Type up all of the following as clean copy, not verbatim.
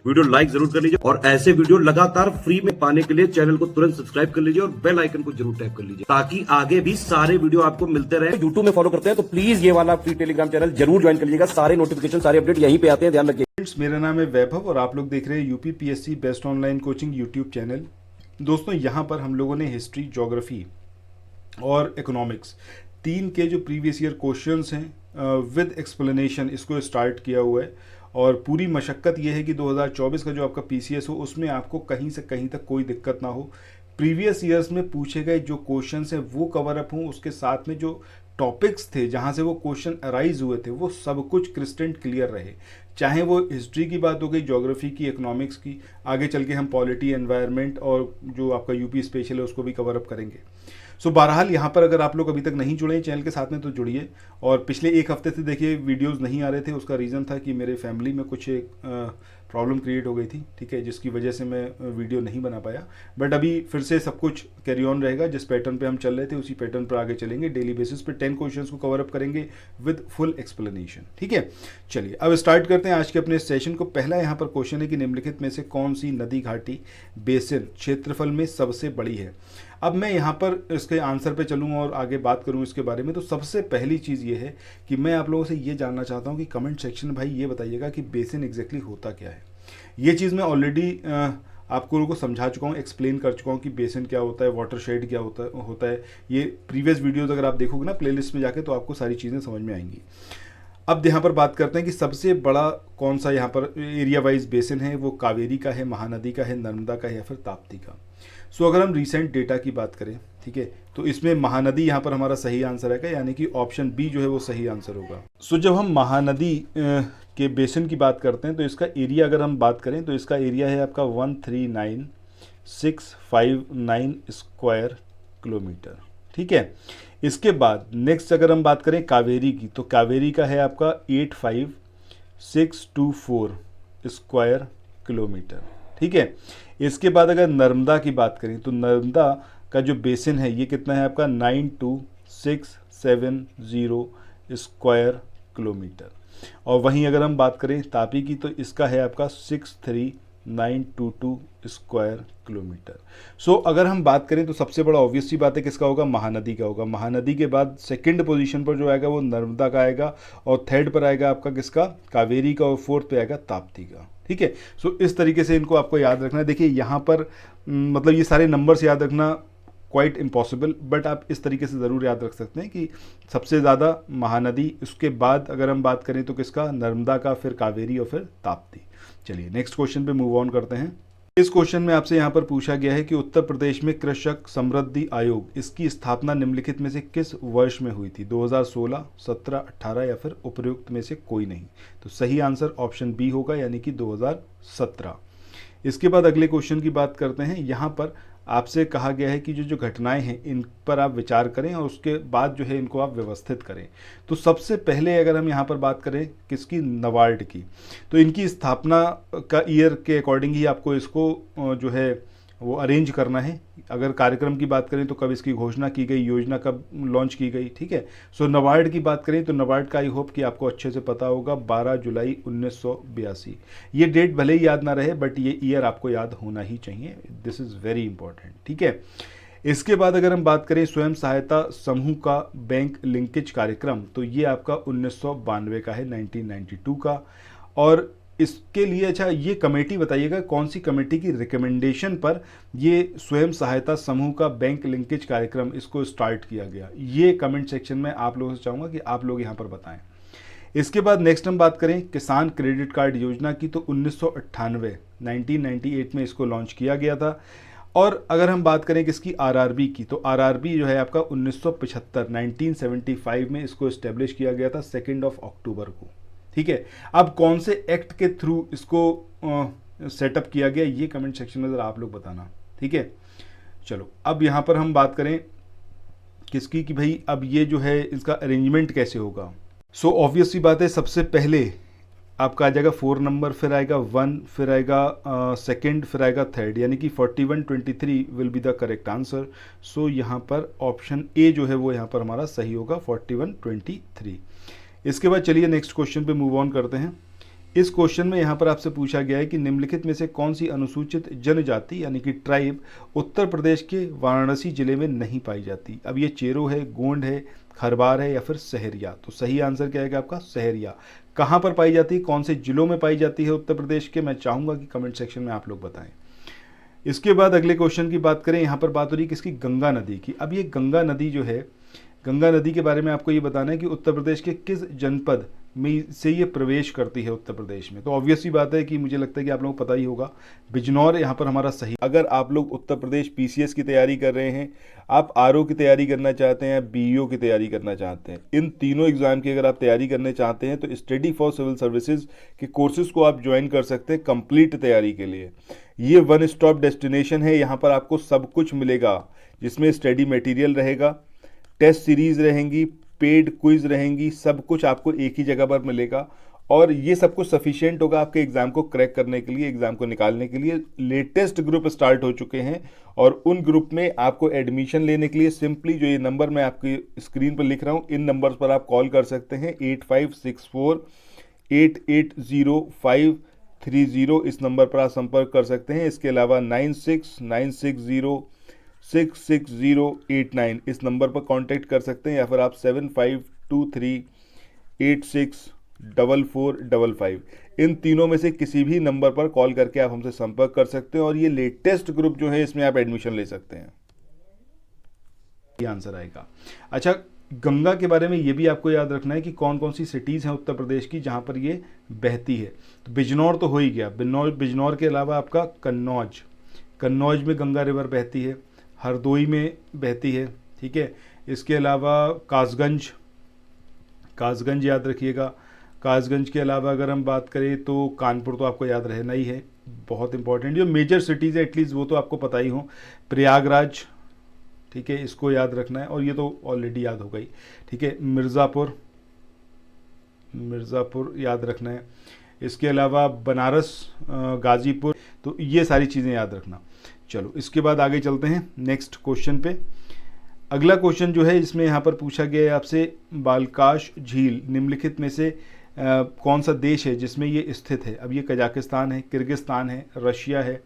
Video like जरूर कर लीजिए और ऐसे वीडियो लगातार फ्री में पाने के लिए चैनल को तुरंत सब्सक्राइब कर लीजिए और बेल आइकन को जरूर टैप कर लीजिए ताकि आगे भी सारे वीडियो आपको मिलते रहे। यूट्यूब में फॉलो करते हैं तो प्लीज ये वाला फ्री टेलीग्राम चैनल जरूर ज्वाइन कर लीजिएगा। सारे नोटिफिकेशन सारे अपडेट यहीं पे आते हैं, ध्यान रखिए। मेरा नाम है वैभव और आप लोग देख रहे हैं UPPSC best online coaching YouTube channel. दोस्तों यहाँ पर हम लोगों ने हिस्ट्री, ज्योग्राफी और इकोनॉमिक्स तीन के जो प्रीवियस ईयर क्वेश्चंस हैं विद एक्सप्लेनेशन इसको स्टार्ट किया हुआ है। और पूरी मशक्क़त ये है कि 2024 का जो आपका पीसीएस हो उसमें आपको कहीं से कहीं तक कोई दिक्कत ना हो। प्रीवियस ईयर्स में पूछे गए जो क्वेश्चंस हैं वो कवर अप हों, उसके साथ में जो टॉपिक्स थे जहाँ से वो क्वेश्चन अराइज हुए थे वो सब कुछ क्रिस्टल क्लियर रहे। चाहे वो हिस्ट्री की बात हो गई, ज्योग्राफी की, इकोनॉमिक्स की, आगे चल के हम पॉलिटी, एनवायरनमेंट और जो आपका यूपी स्पेशल है उसको भी कवर अप करेंगे। सो बहरहाल यहाँ पर अगर आप लोग अभी तक नहीं जुड़े चैनल के साथ में तो जुड़िए। और पिछले एक हफ्ते से देखिए वीडियोस नहीं आ रहे थे, उसका रीज़न था कि मेरे फैमिली में कुछ एक प्रॉब्लम क्रिएट हो गई थी, ठीक है, जिसकी वजह से मैं वीडियो नहीं बना पाया। बट अभी फिर से सब कुछ कैरी ऑन रहेगा, जिस पैटर्न पे हम चल रहे थे उसी पैटर्न पर आगे चलेंगे। डेली बेसिस पे 10 क्वेश्चंस को कवर अप करेंगे विद फुल एक्सप्लेनेशन, ठीक है। चलिए अब स्टार्ट करते हैं आज के अपने सेशन को। पहला यहाँ पर क्वेश्चन है कि निम्नलिखित में से कौन सी नदी घाटी बेसिन क्षेत्रफल में सबसे बड़ी है। अब मैं यहाँ पर इसके आंसर पे चलूँ और आगे बात करूँ इसके बारे में, तो सबसे पहली चीज़ ये है कि मैं आप लोगों से ये जानना चाहता हूँ कि कमेंट सेक्शन में भाई ये बताइएगा कि बेसिन एग्जैक्टली होता क्या है। ये चीज़ मैं ऑलरेडी आपको लोगों को समझा चुका हूँ, एक्सप्लेन कर चुका हूँ कि बेसिन क्या होता है, वाटर शेड क्या होता है। ये प्रीवियस वीडियोज़ अगर आप देखोगे ना प्लेलिस्ट में जाके तो आपको सारी चीज़ें समझ में आएंगी। अब यहाँ पर बात करते हैं कि सबसे बड़ा कौन सा यहाँ पर एरिया वाइज बेसिन है, वो कावेरी का है, महानदी का है, नर्मदा का है या फिर ताप्ती का। सो अगर हम रिसेंट डेटा की बात करें, ठीक है, तो इसमें महानदी यहाँ पर हमारा सही आंसर है, यानी कि ऑप्शन बी जो है वो सही आंसर होगा। सो जब हम महानदी के बेसिन की बात करते हैं तो इसका एरिया अगर हम बात करें तो इसका एरिया है आपका 139,659 स्क्वायर किलोमीटर, ठीक है। इसके बाद नेक्स्ट अगर हम बात करें कावेरी की, तो कावेरी का है आपका 85,624 स्क्वायर किलोमीटर, ठीक है। इसके बाद अगर नर्मदा की बात करें तो नर्मदा का जो बेसिन है ये कितना है आपका 92,670 स्क्वायर किलोमीटर। और वहीं अगर हम बात करें तापी की तो इसका है आपका 63,922 स्क्वायर किलोमीटर। सो अगर हम बात करें तो सबसे बड़ा ऑब्वियस सी बात है किसका होगा, महानदी का होगा। महानदी के बाद सेकंड पोजीशन पर जो आएगा वो नर्मदा का आएगा और थर्ड पर आएगा आपका किसका, कावेरी का, और फोर्थ पे आएगा ताप्ती का, ठीक है। सो इस तरीके से इनको आपको याद रखना है। देखिए यहाँ पर मतलब ये सारे नंबर्स याद रखना क्वाइट इम्पॉसिबल, बट आप इस तरीके से ज़रूर याद रख सकते हैं कि सबसे ज़्यादा महानदी, उसके बाद अगर हम बात करें तो किसका, नर्मदा का, फिर कावेरी और फिर ताप्ती। चलिए नेक्स्ट क्वेश्चन पे मूव ऑन करते हैं। इस क्वेश्चन में आपसे यहाँ पर पूछा गया है कि उत्तर प्रदेश में कृषक समृद्धि आयोग, इसकी स्थापना निम्नलिखित में से किस वर्ष में हुई थी, 2016, 17, 18 या फिर उपयुक्त में से कोई नहीं। तो सही आंसर ऑप्शन बी होगा, यानी कि 2017। इसके बाद अगले क्वेश्चन की बात करते हैं। यहाँ पर आपसे कहा गया है कि जो घटनाएं हैं इन पर आप विचार करें और उसके बाद जो है इनको आप व्यवस्थित करें। तो सबसे पहले अगर हम यहाँ पर बात करें किसकी, नबार्ड की, तो इनकी स्थापना का ईयर के अकॉर्डिंग ही आपको इसको जो है वो अरेंज करना है। अगर कार्यक्रम की बात करें तो कब इसकी घोषणा की गई, योजना कब लॉन्च की गई, ठीक है। सो नबार्ड की बात करें तो नबार्ड का आई होप कि आपको अच्छे से पता होगा, 12 जुलाई 1982। ये डेट भले ही याद ना रहे बट ये ईयर आपको याद होना ही चाहिए, दिस इज़ वेरी इंपॉर्टेंट, ठीक है। इसके बाद अगर हम बात करें स्वयं सहायता समूह का बैंक लिंकेज कार्यक्रम, तो ये आपका 1992 का है, 1992 का। और इसके लिए अच्छा ये कमेटी बताइएगा कौन सी कमेटी की रिकमेंडेशन पर ये स्वयं सहायता समूह का बैंक लिंकेज कार्यक्रम इसको स्टार्ट किया गया। ये कमेंट सेक्शन में आप लोगों से चाहूँगा कि आप लोग यहाँ पर बताएं। इसके बाद नेक्स्ट हम बात करें किसान क्रेडिट कार्ड योजना की, तो 1998 में इसको लॉन्च किया गया था। और अगर हम बात करें किसकी, आरआरबी की, तो आरआरबी जो है आपका 1975 में इसको इस्टेब्लिश किया गया था 2 अक्टूबर को, ठीक है। अब कौन से एक्ट के थ्रू इसको सेटअप किया गया ये कमेंट सेक्शन में ज़रा आप लोग बताना, ठीक है। चलो अब यहाँ पर हम बात करें किसकी कि भाई अब ये जो है इसका अरेंजमेंट कैसे होगा। सो ऑब्वियस सी बात है, सबसे पहले आपका आ जाएगा 4 नंबर, फिर आएगा 1, फिर आएगा सेकंड, फिर आएगा थर्ड, यानी कि 4123 will be the correct answer. So यहाँ पर ऑप्शन ए जो है वो यहाँ पर हमारा सही होगा, 4123। इसके बाद चलिए नेक्स्ट क्वेश्चन पे मूव ऑन करते हैं। इस क्वेश्चन में यहाँ पर आपसे पूछा गया है कि निम्नलिखित में से कौन सी अनुसूचित जनजाति यानी कि ट्राइब उत्तर प्रदेश के वाराणसी जिले में नहीं पाई जाती। अब ये चेरो है, गोंड है, खरबार है या फिर सहरिया। तो सही आंसर क्या है आपका सहरिया। कहाँ पर पाई जाती है, कौन से जिलों में पाई जाती है उत्तर प्रदेश के, मैं चाहूँगा कि कमेंट सेक्शन में आप लोग बताएं। इसके बाद अगले क्वेश्चन की बात करें, यहाँ पर बात हो रही है किसकी, गंगा नदी की। अब ये गंगा नदी जो है, गंगा नदी के बारे में आपको ये बताना है कि उत्तर प्रदेश के किस जनपद में से ये प्रवेश करती है उत्तर प्रदेश में। तो ऑब्वियस सी बात है कि मुझे लगता है कि आप लोगों को पता ही होगा, बिजनौर यहाँ पर हमारा सही। अगर आप लोग उत्तर प्रदेश पीसीएस की तैयारी कर रहे हैं, आप आरओ की तैयारी करना चाहते हैं, बीईओ की तैयारी करना चाहते हैं, इन तीनों एग्जाम की अगर आप तैयारी करने चाहते हैं तो स्टडी फॉर सिविल सर्विसेज के कोर्सेज को आप ज्वाइन कर सकते हैं कंप्लीट तैयारी के लिए। ये वन स्टॉप डेस्टिनेशन है, यहाँ पर आपको सब कुछ मिलेगा, जिसमें स्टडी मटेरियल रहेगा, टेस्ट सीरीज रहेंगी, पेड क्विज रहेंगी, सब कुछ आपको एक ही जगह पर मिलेगा। और ये सब कुछ सफिशिएंट होगा आपके एग्जाम को क्रैक करने के लिए, एग्जाम को निकालने के लिए। लेटेस्ट ग्रुप स्टार्ट हो चुके हैं और उन ग्रुप में आपको एडमिशन लेने के लिए सिंपली जो ये नंबर मैं आपकी स्क्रीन पर लिख रहा हूँ, इन नंबर्स पर आप कॉल कर सकते हैं। 8564880530 इस नंबर पर आप संपर्क कर सकते हैं। इसके अलावा 9696066089 इस नंबर पर कांटेक्ट कर सकते हैं, या फिर आप 7523864455 इन तीनों में से किसी भी नंबर पर कॉल करके आप हमसे संपर्क कर सकते हैं और ये लेटेस्ट ग्रुप जो है इसमें आप एडमिशन ले सकते हैं। ये आंसर आएगा। अच्छा, गंगा के बारे में ये भी आपको याद रखना है कि कौन कौन सी सिटीज़ हैं उत्तर प्रदेश की जहाँ पर ये बहती है। तो बिजनौर तो हो ही गया, बिजनौर के अलावा आपका कन्नौज में गंगा रिवर बहती है, हरदोई में बहती है, ठीक है। इसके अलावा कासगंज याद रखिएगा। कासगंज के अलावा अगर हम बात करें तो कानपुर तो आपको याद रहना ही है, बहुत इंपॉर्टेंट। जो मेजर सिटीज़ है एटलीस्ट वो तो आपको पता ही हो। प्रयागराज, ठीक है, इसको याद रखना है और ये तो ऑलरेडी याद हो गई, ठीक है। मिर्ज़ापुर याद रखना है। इसके अलावा बनारस, गाजीपुर, तो ये सारी चीज़ें याद रखना। चलो इसके बाद आगे चलते हैं नेक्स्ट क्वेश्चन पे। अगला क्वेश्चन जो है इसमें यहाँ पर पूछा गया है आपसे, बालकाश झील निम्नलिखित में से कौन सा देश है जिसमें ये स्थित है। अब ये कजाकिस्तान है, किर्गिस्तान है, रशिया है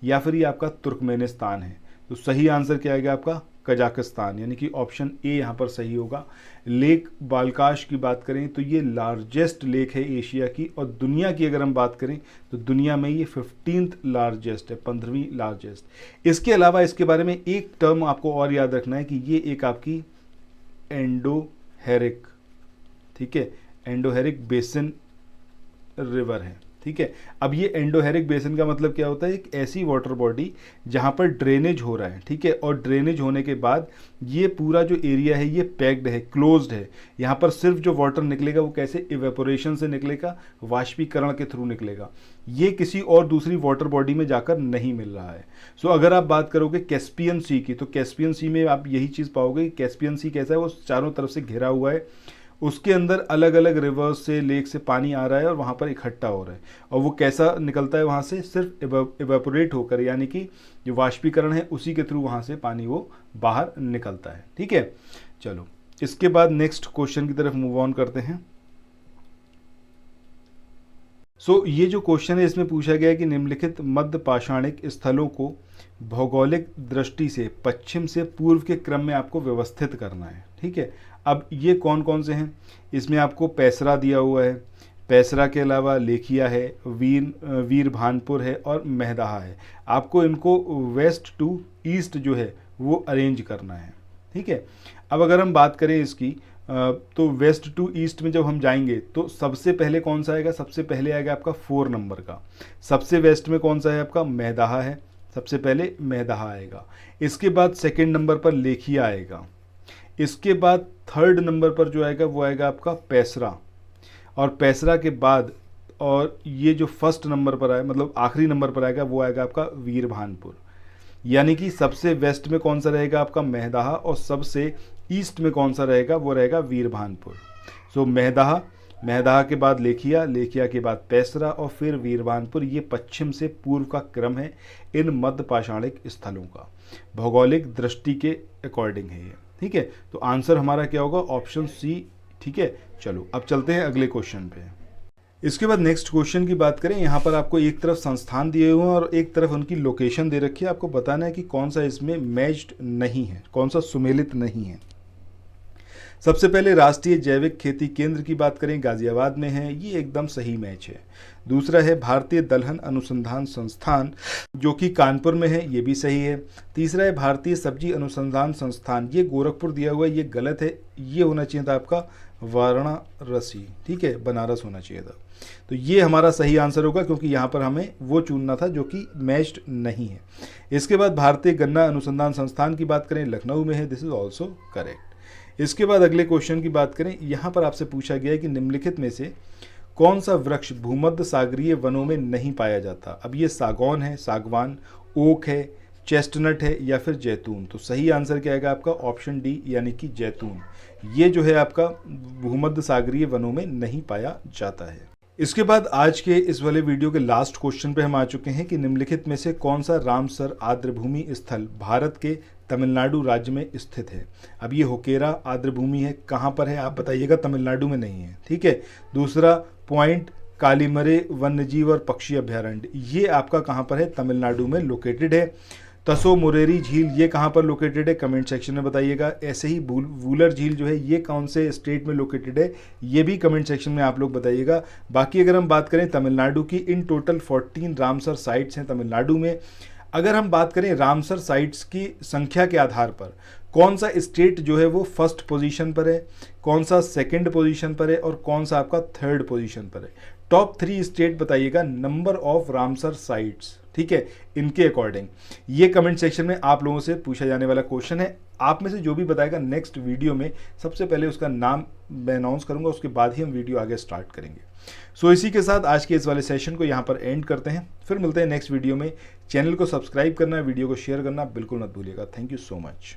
या फिर ये आपका तुर्कमेनिस्तान है। तो सही आंसर क्या आएगा आपका, कजाकिस्तान, यानी कि ऑप्शन ए यहाँ पर सही होगा। लेक बालकाश की बात करें तो ये लार्जेस्ट लेक है एशिया की, और दुनिया की अगर हम बात करें तो दुनिया में ये 15th लार्जेस्ट है, 15वीं लार्जेस्ट। इसके अलावा इसके बारे में एक टर्म आपको और याद रखना है कि ये एक आपकी एंडोहेरिक, ठीक है, एंडोहेरिक बेसिन रिवर है, ठीक है। अब ये एंडोहेरिक बेसिन का मतलब क्या होता है, एक ऐसी वाटर बॉडी जहाँ पर ड्रेनेज हो रहा है, ठीक है, और ड्रेनेज होने के बाद ये पूरा जो एरिया है ये पैक्ड है, क्लोज्ड है। यहाँ पर सिर्फ जो वाटर निकलेगा वो कैसे, इवेपोरेशन से निकलेगा, वाष्पीकरण के थ्रू निकलेगा। ये किसी और दूसरी वाटर बॉडी में जाकर नहीं मिल रहा है। सो अगर आप बात करोगे कैस्पियन सी की, तो कैस्पियन सी में आप यही चीज़ पाओगे। कैस्पियन सी कैसा है, वो चारों तरफ से घिरा हुआ है, उसके अंदर अलग अलग रिवर्स से, लेक से पानी आ रहा है और वहाँ पर इकट्ठा हो रहा है, और वो कैसा निकलता है वहाँ से, सिर्फ इवेपोरेट होकर, यानी कि जो वाष्पीकरण है उसी के थ्रू वहाँ से पानी वो बाहर निकलता है, ठीक है। चलो इसके बाद नेक्स्ट क्वेश्चन की तरफ मूव ऑन करते हैं। ये जो क्वेश्चन है इसमें पूछा गया है कि निम्नलिखित मध्य पाषाणिक स्थलों को भौगोलिक दृष्टि से पश्चिम से पूर्व के क्रम में आपको व्यवस्थित करना है, ठीक है। अब ये कौन कौन से हैं, इसमें आपको पैसरा दिया हुआ है, पैसरा के अलावा लेखिया है, वीरभानपुर है और मेहदहा है। आपको इनको वेस्ट टू ईस्ट जो है वो अरेंज करना है, ठीक है। अब अगर हम बात करें इसकी तो वेस्ट टू ईस्ट में जब हम जाएंगे तो सबसे पहले कौन सा आएगा, सबसे पहले आएगा आपका 4 नंबर का। सबसे वेस्ट में कौन सा है आपका, मेहदहा है, सबसे पहले मेहदहा आएगा। इसके बाद सेकंड नंबर पर लेखिया आएगा। इसके बाद थर्ड नंबर पर जो आएगा वो आएगा आपका पैसरा, और पैसरा के बाद और ये जो फर्स्ट नंबर पर आए, मतलब आखिरी नंबर पर आएगा वो आएगा आपका वीरभानपुर। यानी कि सबसे वेस्ट में कौन सा रहेगा आपका मेहदहा, और सबसे ईस्ट में कौन सा रहेगा वो रहेगा वीरभानपुर। मेहदहा के बाद लेखिया, लेखिया के बाद पैसरा और फिर वीरभानपुर। ये पश्चिम से पूर्व का क्रम है इन मध्य पाषाणिक स्थलों का, भौगोलिक दृष्टि के अकॉर्डिंग है ये, ठीक है। तो आंसर हमारा क्या होगा, ऑप्शन सी, ठीक है। चलो अब चलते हैं अगले क्वेश्चन पे। इसके बाद नेक्स्ट क्वेश्चन की बात करें, यहाँ पर आपको एक तरफ संस्थान दिए हुए हैं और एक तरफ उनकी लोकेशन दे रखी है। आपको बताना है कि कौन सा इसमें मैच्ड नहीं है, कौन सा सुमेलित नहीं है। सबसे पहले राष्ट्रीय जैविक खेती केंद्र की बात करें, गाजियाबाद में है, ये एकदम सही मैच है। दूसरा है भारतीय दलहन अनुसंधान संस्थान, जो कि कानपुर में है, ये भी सही है। तीसरा है भारतीय सब्जी अनुसंधान संस्थान, ये गोरखपुर दिया हुआ है, ये गलत है, ये होना चाहिए था आपका वाराणसी, ठीक है, बनारस होना चाहिए था। तो ये हमारा सही आंसर होगा, क्योंकि यहाँ पर हमें वो चुनना था जो कि मैच्ड नहीं है। इसके बाद भारतीय गन्ना अनुसंधान संस्थान की बात करें, लखनऊ में है, दिस इज ऑल्सो करेक्ट। इसके बाद अगले क्वेश्चन की बात करें, यहाँ पर आपसे पूछा गया है कि निम्नलिखित में से कौन सा वृक्ष भूमध्य सागरीय वनों में नहीं पाया जाता। अब ये सागौन है, सागवान, ओक है, चेस्टनट है या फिर जैतून। तो सही आंसर क्या आएगा आपका ऑप्शन डी, यानी कि जैतून। ये जो है आपका भूमध्य सागरीय वनों में नहीं पाया जाता है। इसके बाद आज के इस वाले वीडियो के लास्ट क्वेश्चन पे हम आ चुके हैं कि निम्नलिखित में से कौन सा रामसर आर्द्रभूमि स्थल भारत के तमिलनाडु राज्य में स्थित है। अब ये होकेरा आर्द्रभूमि है, कहाँ पर है आप बताइएगा, तमिलनाडु में नहीं है, ठीक है। दूसरा पॉइंट कालीमरे वन्यजीव और पक्षी अभ्यारण्य, ये आपका कहाँ पर है, तमिलनाडु में लोकेटेड है। तसो मुरेरी झील, ये कहाँ पर लोकेटेड है, कमेंट सेक्शन में बताइएगा। ऐसे ही वूलर झील जो है, ये कौन से स्टेट में लोकेटेड है, ये भी कमेंट सेक्शन में आप लोग बताइएगा। बाकी अगर हम बात करें तमिलनाडु की, इन टोटल 14 रामसर साइट्स हैं तमिलनाडु में। अगर हम बात करें रामसर साइट्स की संख्या के आधार पर कौन सा स्टेट जो है वो फर्स्ट पोजीशन पर है, कौन सा सेकंड पोजीशन पर है और कौन सा आपका थर्ड पोजीशन पर है, टॉप 3 स्टेट बताइएगा नंबर ऑफ रामसर साइट्स, ठीक है, इनके अकॉर्डिंग। ये कमेंट सेक्शन में आप लोगों से पूछा जाने वाला क्वेश्चन है। आप में से जो भी बताएगा नेक्स्ट वीडियो में सबसे पहले उसका नाम मैं अनाउंस करूंगा, उसके बाद ही हम वीडियो आगे स्टार्ट करेंगे। सो इसी के साथ आज के इस वाले सेशन को यहाँ पर एंड करते हैं, फिर मिलते हैं नेक्स्ट वीडियो में। चैनल को सब्सक्राइब करना, वीडियो को शेयर करना बिल्कुल मत भूलिएगा। Thank you so much.